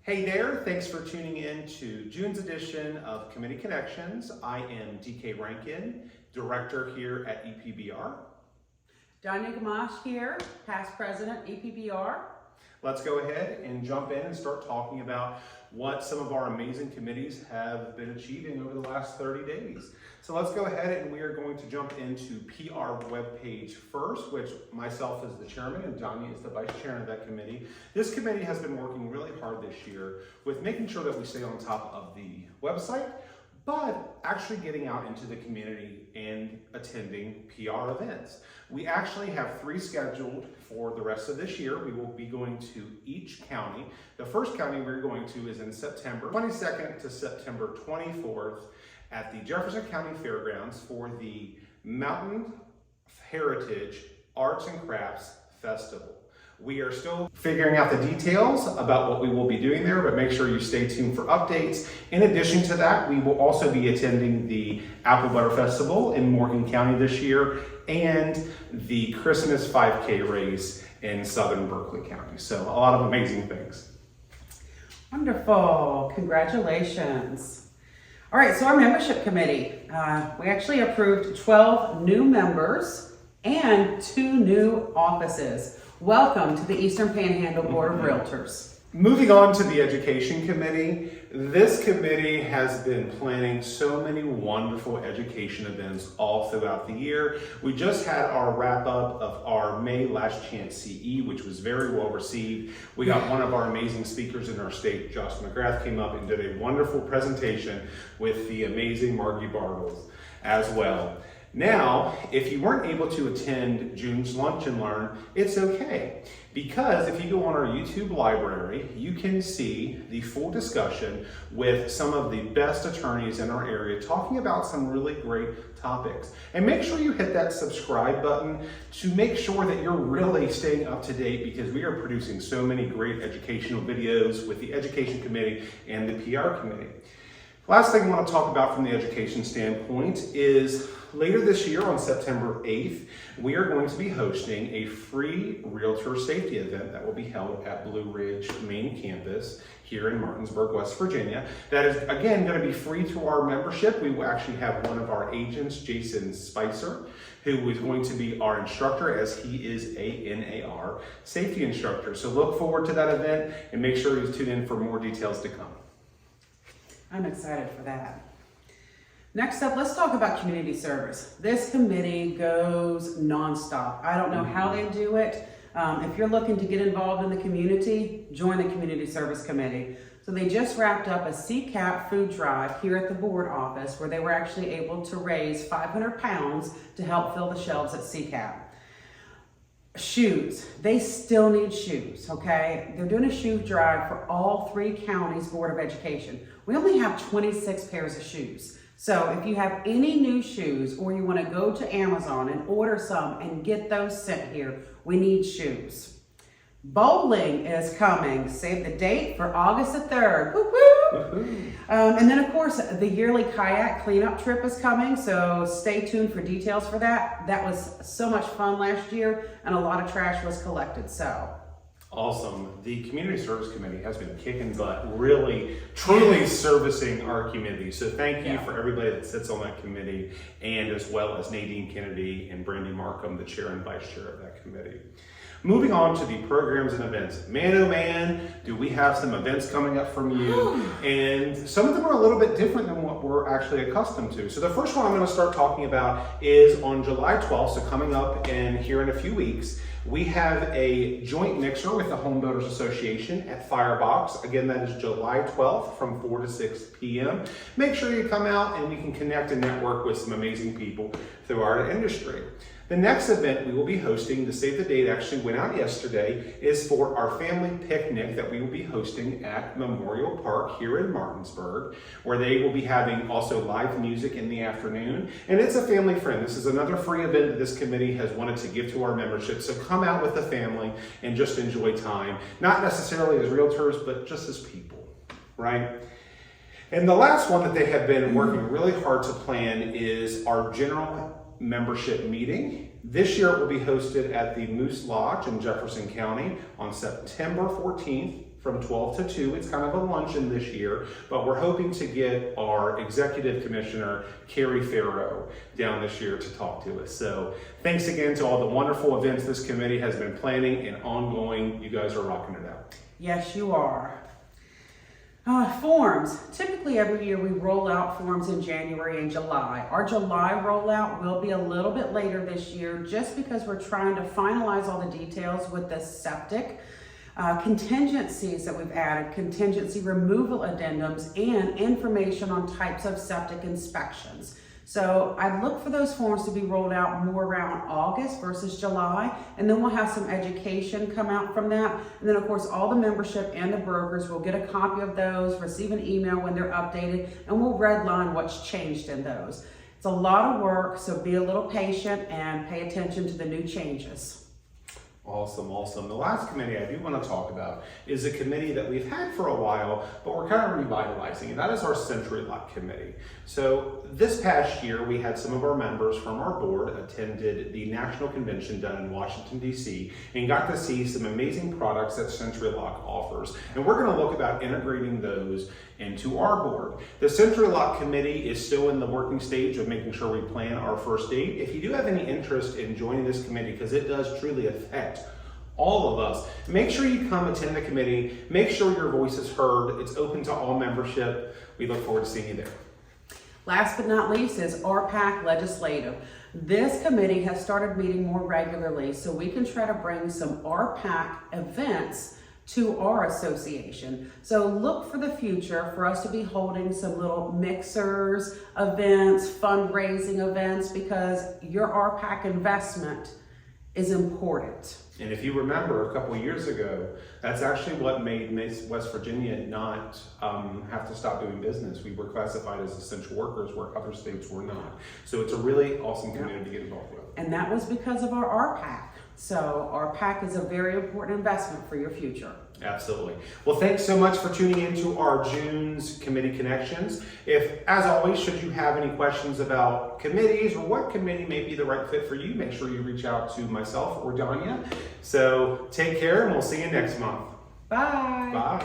Hey there, thanks for tuning in to June's edition of Committee Connections. I am DK Rankin, Director here at EPBR. Donya Gamche here, past president, EPBR. Let's go ahead and jump in and start talking about what some of our amazing committees have been achieving over the last 30 days. So let's go ahead and we are going to jump into PR webpage first, which myself as the chairman and Donya is the vice chairman of that committee. This committee has been working really hard this year with making sure that we stay on top of the website, but actually getting out into the community and attending PR events. We actually have 3 scheduled for the rest of this year. We will be going to each county. The first county we're going to is in September 22nd to September 24th at the Jefferson County Fairgrounds for the Mountain Heritage Arts and Crafts Festival. We are still figuring out the details about what we will be doing there, but make sure you stay tuned for updates. In addition to that, we will also be attending the Apple Butter Festival in Morgan County this year and the Christmas 5K race in Southern Berkeley County. So a lot of amazing things. Wonderful, congratulations. All right, so our membership committee, we actually approved 12 new members and 2 new offices. Welcome to the Eastern Panhandle Board of Realtors. Moving on to the Education Committee, this committee has been planning so many wonderful education events all throughout the year. We just had our wrap up of our May Last Chance CE, which was very well received. We got one of our amazing speakers in our state, Josh McGrath, came up and did a wonderful presentation with the amazing Margie Bartles as well. Now, if you weren't able to attend June's Lunch and Learn, it's okay. Because if you go on our YouTube library, you can see the full discussion with some of the best attorneys in our area talking about some really great topics. And make sure you hit that subscribe button to make sure that you're really staying up to date, because we are producing so many great educational videos with the Education Committee and the PR Committee. Last thing I want to talk about from the education standpoint is later this year on September 8th, we are going to be hosting a free realtor safety event that will be held at Blue Ridge main campus here in Martinsburg, West Virginia. That is, again, going to be free to our membership. We will actually have one of our agents, Jason Spicer, who is going to be our instructor, as he is a NAR safety instructor. So look forward to that event and make sure you tune in for more details to come. I'm excited for that. Next up, let's talk about community service. This committee goes nonstop. I don't know how they do it. If you're looking to get involved in the community, join the Community Service Committee. So they just wrapped up a CCAP food drive here at the board office where they were actually able to raise 500 pounds to help fill the shelves at CCAP. Shoes, they still need shoes, okay? They're doing a shoe drive for all 3 counties Board of Education. We only have 26 pairs of shoes. So if you have any new shoes or you want to go to Amazon and order some and get those sent here, we need shoes. Bowling is coming. Save the date for August the 3rd. Woo-hoo! And then, of course, the yearly kayak cleanup trip is coming, so stay tuned for details for that. That was so much fun last year, and a lot of trash was collected, so. Awesome. The Community Service Committee has been kicking butt, really, truly servicing our community. So thank you for everybody that sits on that committee, and as well as Nadine Kennedy and Brandy Markham, the chair and vice chair of that committee. Moving on to the programs and events. Man, oh man, do we have some events coming up from you. And some of them are a little bit different than what we're actually accustomed to. So the first one I'm going to start talking about is on July 12th, so coming up and here in a few weeks. We have a joint mixer with the Home Builders Association at Firebox. Again, that is July 12th from 4 to 6 p.m. Make sure you come out and we can connect and network with some amazing people through our industry. The next event we will be hosting, the save the date actually went out yesterday, is for our family picnic that we will be hosting at Memorial Park here in Martinsburg, where they will be having also live music in the afternoon. And it's a family friend. This is another free event that this committee has wanted to give to our membership. So come out with the family and just enjoy time, not necessarily as realtors, but just as people, right? And the last one that they have been working really hard to plan is our general membership meeting. This year it will be hosted at the Moose Lodge in Jefferson County on September 14th from 12 to 2. It's kind of a luncheon this year, but we're hoping to get our executive commissioner, Carrie Farrow, down this year to talk to us. So thanks again to all the wonderful events this committee has been planning and ongoing. You guys are rocking it out. Yes, you are. Forms. Typically every year we roll out forms in January and July. Our July rollout will be a little bit later this year just because we're trying to finalize all the details with the septic contingencies that we've added, contingency removal addendums, and information on types of septic inspections. So I'd look for those forms to be rolled out more around August versus July, and then we'll have some education come out from that. And then of course, all the membership and the brokers will get a copy of those, receive an email when they're updated, and we'll redline what's changed in those. It's a lot of work, so be a little patient and pay attention to the new changes. Awesome, awesome. The last committee I do want to talk about is a committee that we've had for a while, but we're kind of revitalizing, and that is our Century Lock Committee. So this past year, we had some of our members from our board attended the national convention done in Washington, D.C., and got to see some amazing products that Century Lock offers. And we're going to look about integrating those into our board. The Century Lock Committee is still in the working stage of making sure we plan our first date. If you do have any interest in joining this committee, because it does truly affect all of us, make sure you come attend the committee. Make sure your voice is heard. It's open to all membership. We look forward to seeing you there. Last but not least is RPAC Legislative. This committee has started meeting more regularly so we can try to bring some RPAC events to our association. So look for the future for us to be holding some little mixers, events, fundraising events, because your RPAC investment is important. And if you remember a couple of years ago, that's actually what made West Virginia not have to stop doing business. We were classified as essential workers where other states were not. So it's a really awesome community to get involved with. And that was because of our RPAC. So RPAC is a very important investment for your future. Absolutely. Well, thanks so much for tuning into our June's Committee Connections. If, as always, should you have any questions about committees or what committee may be the right fit for you, make sure you reach out to myself or Donya. So take care, and we'll see you next month. Bye. Bye.